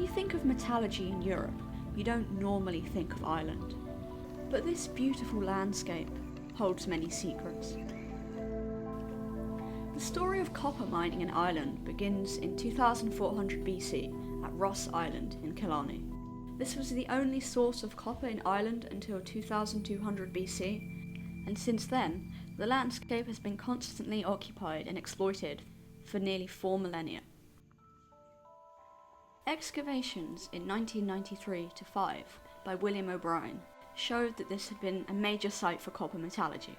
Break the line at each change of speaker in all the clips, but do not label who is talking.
you think of metallurgy in Europe, you don't normally think of Ireland. But this beautiful landscape holds many secrets. The story of copper mining in Ireland begins in 2400 BC at Ross Island in Killarney. This was the only source of copper in Ireland until 2200 BC, and since then, the landscape has been constantly occupied and exploited for nearly 4 millennia. Excavations in 1993-5 by William O'Brien showed that this had been a major site for copper metallurgy.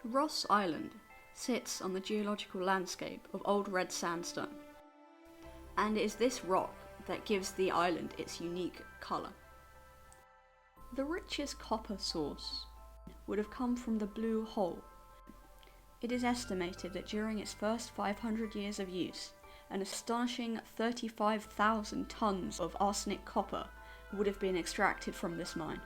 Ross Island sits on the geological landscape of Old Red Sandstone, and it is this rock that gives the island its unique colour. The richest copper source would have come from the Blue Hole. It is estimated that during its first 500 years of use, an astonishing 35,000 tonnes of arsenic copper would have been extracted from this mine.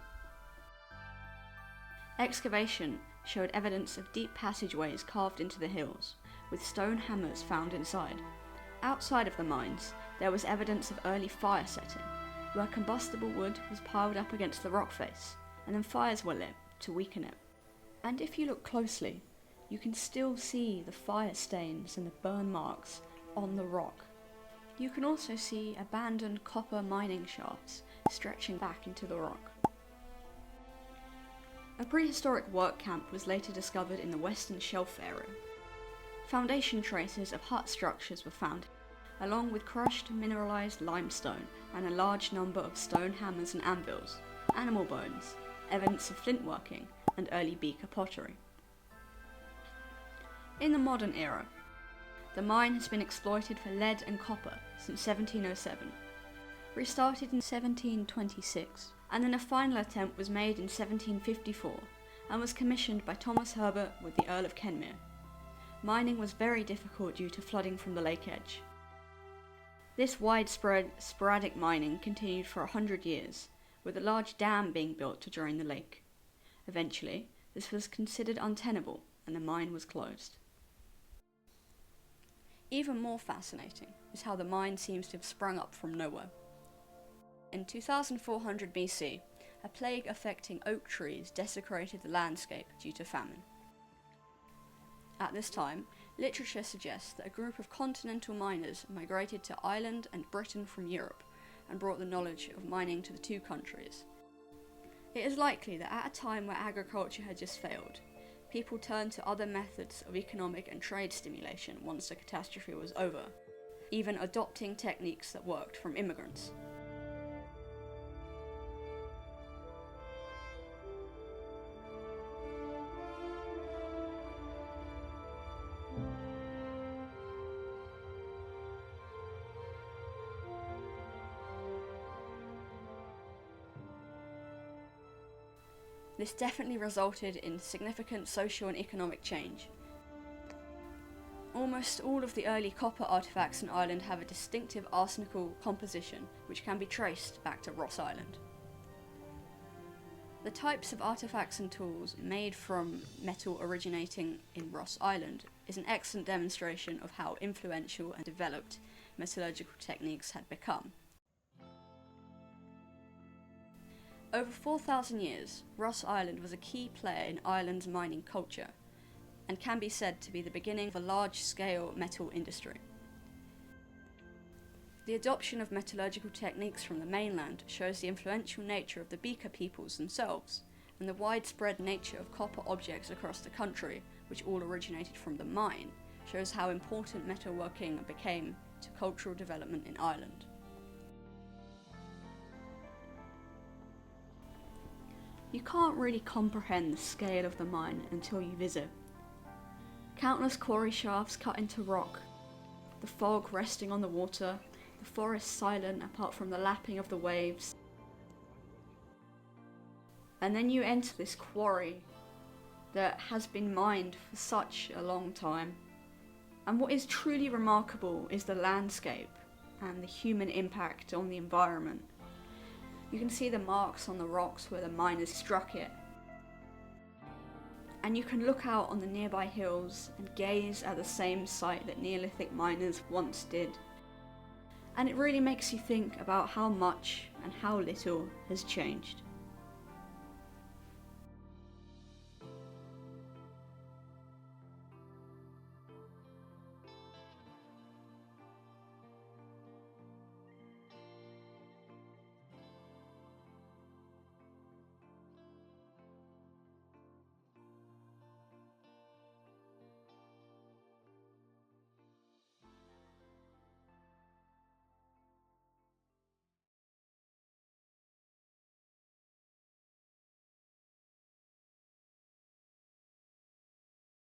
Excavation showed evidence of deep passageways carved into the hills, with stone hammers found inside. Outside of the mines, there was evidence of early fire setting, where combustible wood was piled up against the rock face, and then fires were lit to weaken it. And if you look closely, you can still see the fire stains and the burn marks on the rock. You can also see abandoned copper mining shafts stretching back into the rock. A prehistoric work camp was later discovered in the Western Shelf area. Foundation traces of hut structures were found, along with crushed mineralized limestone and a large number of stone hammers and anvils, animal bones, evidence of flintworking, and early beaker pottery. In the modern era, the mine has been exploited for lead and copper since 1707, restarted in 1726, and then a final attempt was made in 1754 and was commissioned by Thomas Herbert with the Earl of Kenmare. Mining was very difficult due to flooding from the lake edge. This widespread, sporadic mining continued for 100 years, with a large dam being built to drain the lake. Eventually, this was considered untenable and the mine was closed. Even more fascinating is how the mine seems to have sprung up from nowhere. In 2400 BC, a plague affecting oak trees desecrated the landscape due to famine. At this time, literature suggests that a group of continental miners migrated to Ireland and Britain from Europe and brought the knowledge of mining to the two countries. It is likely that at a time where agriculture had just failed, people turned to other methods of economic and trade stimulation once the catastrophe was over, even adopting techniques that worked from immigrants. This definitely resulted in significant social and economic change. Almost all of the early copper artefacts in Ireland have a distinctive arsenical composition which can be traced back to Ross Island. The types of artefacts and tools made from metal originating in Ross Island is an excellent demonstration of how influential and developed metallurgical techniques had become. Over 4,000 years, Ross Island was a key player in Ireland's mining culture, and can be said to be the beginning of a large-scale metal industry. The adoption of metallurgical techniques from the mainland shows the influential nature of the beaker peoples themselves, and the widespread nature of copper objects across the country, which all originated from the mine, shows how important metalworking became to cultural development in Ireland. You can't really comprehend the scale of the mine until you visit. Countless quarry shafts cut into rock, the fog resting on the water, the forest silent apart from the lapping of the waves. And then you enter this quarry that has been mined for such a long time. And what is truly remarkable is the landscape and the human impact on the environment. You can see the marks on the rocks where the miners struck it. And you can look out on the nearby hills and gaze at the same site that Neolithic miners once did. and it really makes you think about how much and how little has changed.